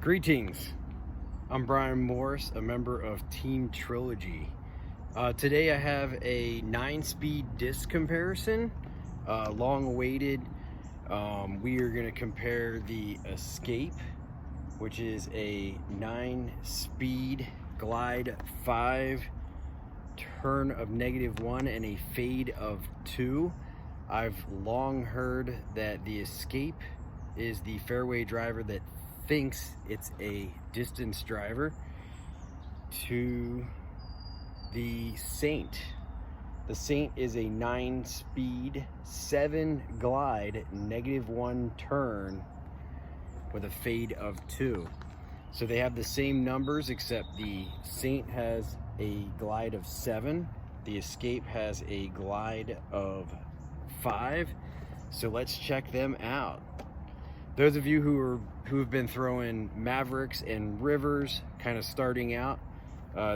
Greetings, I'm Brian Morris, a member of Team Trilogy. Today I have a 9-speed disc comparison, long awaited. We are going to compare the Escape, which is a 9-speed glide 5, turn of -1 and a fade of 2. I've long heard that the Escape is the fairway driver that thinks it's a distance driver, to the Saint. The Saint is a 9-speed 7 glide -1 turn with a fade of 2. So they have the same numbers, except the Saint has a glide of 7, the Escape has a glide of 5. So let's check them out. Those of you who have been throwing Mavericks and Rivers, kind of starting out,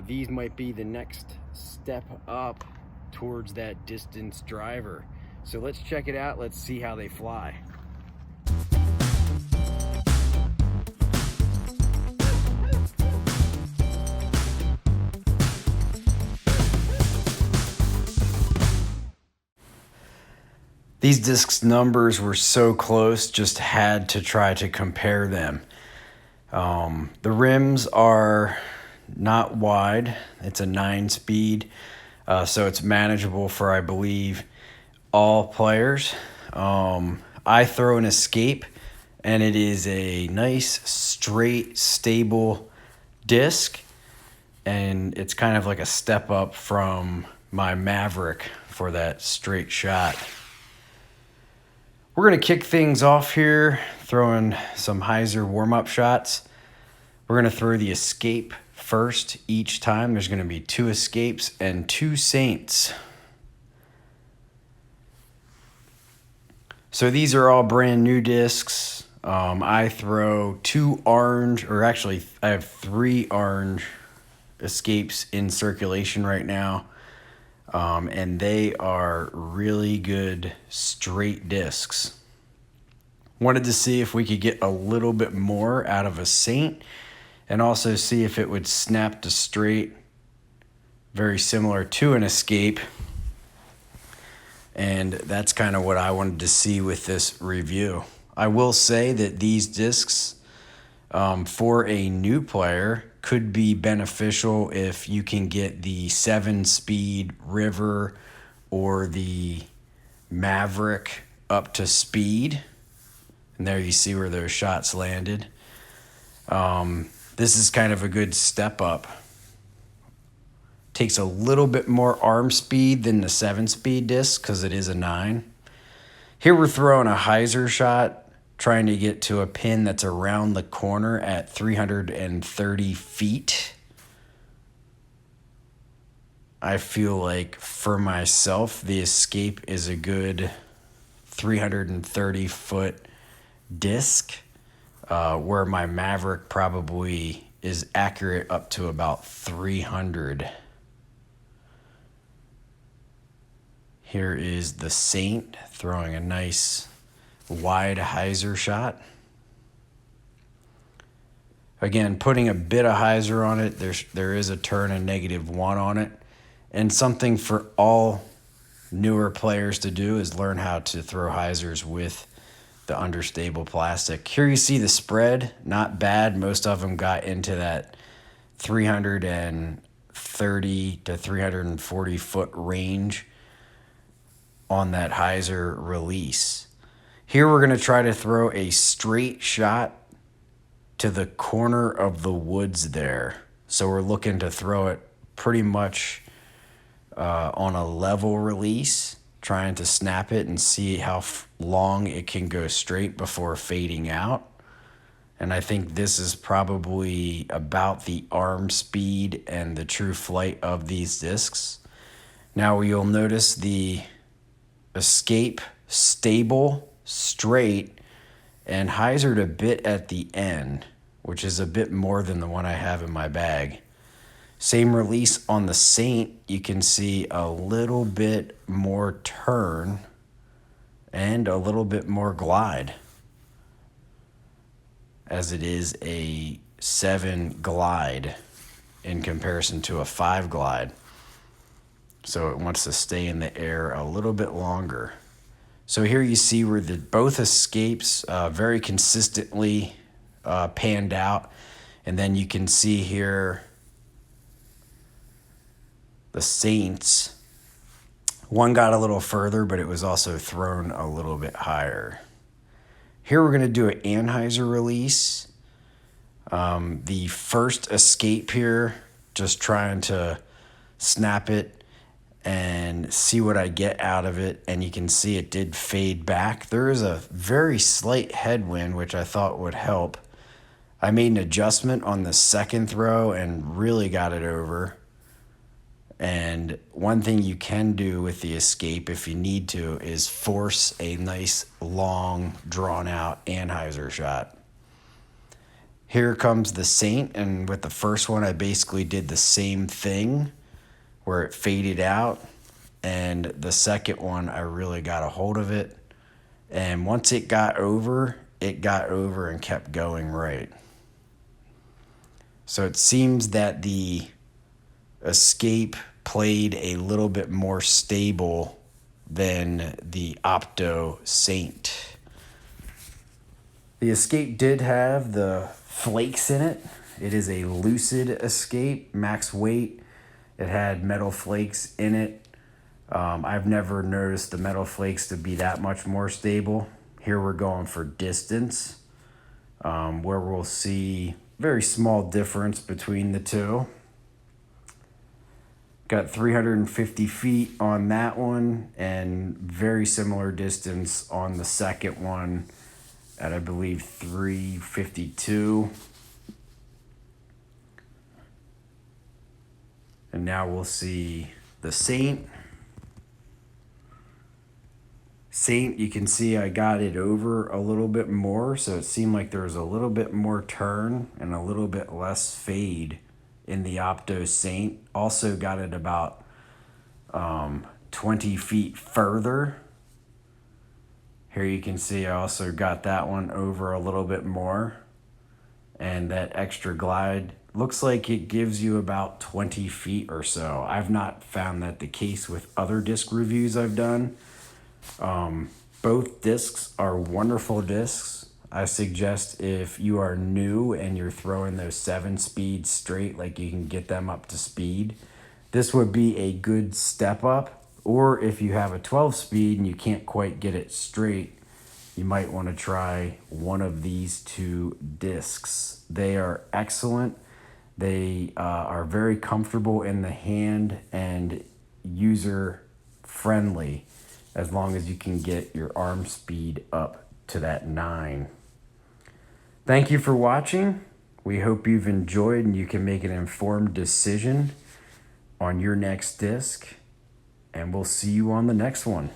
these might be the next step up towards that distance driver. So let's check it out. Let's see how they fly. These discs numbers were so close, just had to try to compare them. The rims are not wide. It's a 9-speed, so it's manageable for, I believe, all players. I throw an Escape, and it is a nice, straight, stable disc, and it's kind of like a step up from my Maverick for that straight shot. We're going to kick things off here, throwing some Hyzer warm-up shots. We're going to throw the Escape first each time. There's going to be 2 Escapes and 2 Saints. So these are all brand new discs. I throw 2 orange, or actually I have 3 orange Escapes in circulation right now. And they are really good straight discs. Wanted to see if we could get a little bit more out of a Saint, and also see if it would snap to straight, very similar to an Escape. And that's kind of what I wanted to see with this review. I will say that these discs, for a new player, could be beneficial if you can get the 7-speed River or the Maverick up to speed. And there you see where those shots landed. This is kind of a good step up. Takes a little bit more arm speed than the 7-speed disc because it is a 9. Here we're throwing a Hyzer shot, trying to get to a pin that's around the corner at 330 feet. I feel like for myself, the Escape is a good 330-foot disc, where my Maverick probably is accurate up to about 300. Here is the Saint throwing a nice wide Hyzer shot. Again, putting a bit of Hyzer on it. There is a turn of -1 on it. And something for all newer players to do is learn how to throw Hyzers with the understable plastic. Here you see the spread, not bad. Most of them got into that 330 to 340 foot range on that Hyzer release. Here we're going to try to throw a straight shot to the corner of the woods there. So we're looking to throw it pretty much on a level release, trying to snap it and see how long it can go straight before fading out. And I think this is probably about the arm speed and the true flight of these discs. Now you'll notice the Escape stable, straight, and Hyzered a bit at the end, which is a bit more than the one I have in my bag. Same release on the Saint. You can see a little bit more turn and a little bit more glide. as it is a 7 glide in comparison to a 5 glide. So it wants to stay in the air a little bit longer. So here you see where both escapes very consistently panned out. And then you can see here the Saints. One got a little further, but it was also thrown a little bit higher. Here we're going to do an Anhyzer release. The first escape here, just trying to snap it and see what I get out of it. And you can see it did fade back. There is a very slight headwind, which I thought would help. I made an adjustment on the second throw and really got it over. And one thing you can do with the escape, if you need to, is force a nice, long, drawn-out Anhyzer shot. Here comes the Saint, and with the first one, I basically did the same thing, where it faded out. And the second one, I really got a hold of it. And once it got over and kept going right. So it seems that the escape played a little bit more stable than the Opto Saint. The escape did have the flakes in it. It is a Lucid Escape, max weight. It had metal flakes in it. I've never noticed the metal flakes to be that much more stable. Here we're going for distance, where we'll see very small difference between the two. Got 350 feet on that one and very similar distance on the second one at, I believe, 352. And now we'll see the Saint. Saint, you can see I got it over a little bit more, so it seemed like there was a little bit more turn and a little bit less fade in the Opto Saint. Also got it about 20 feet further. Here you can see I also got that one over a little bit more. And that extra glide looks like it gives you about 20 feet or so. I've not found that the case with other disc reviews I've done. Both discs are wonderful discs. I suggest if you are new and you're throwing those 7 speeds straight, like you can get them up to speed, this would be a good step up. Or if you have a 12 speed and you can't quite get it straight, you might want to try one of these 2 discs. They are excellent. They are very comfortable in the hand and user friendly, as long as you can get your arm speed up to that 9. Thank you for watching. We hope you've enjoyed and you can make an informed decision on your next disc. And we'll see you on the next one.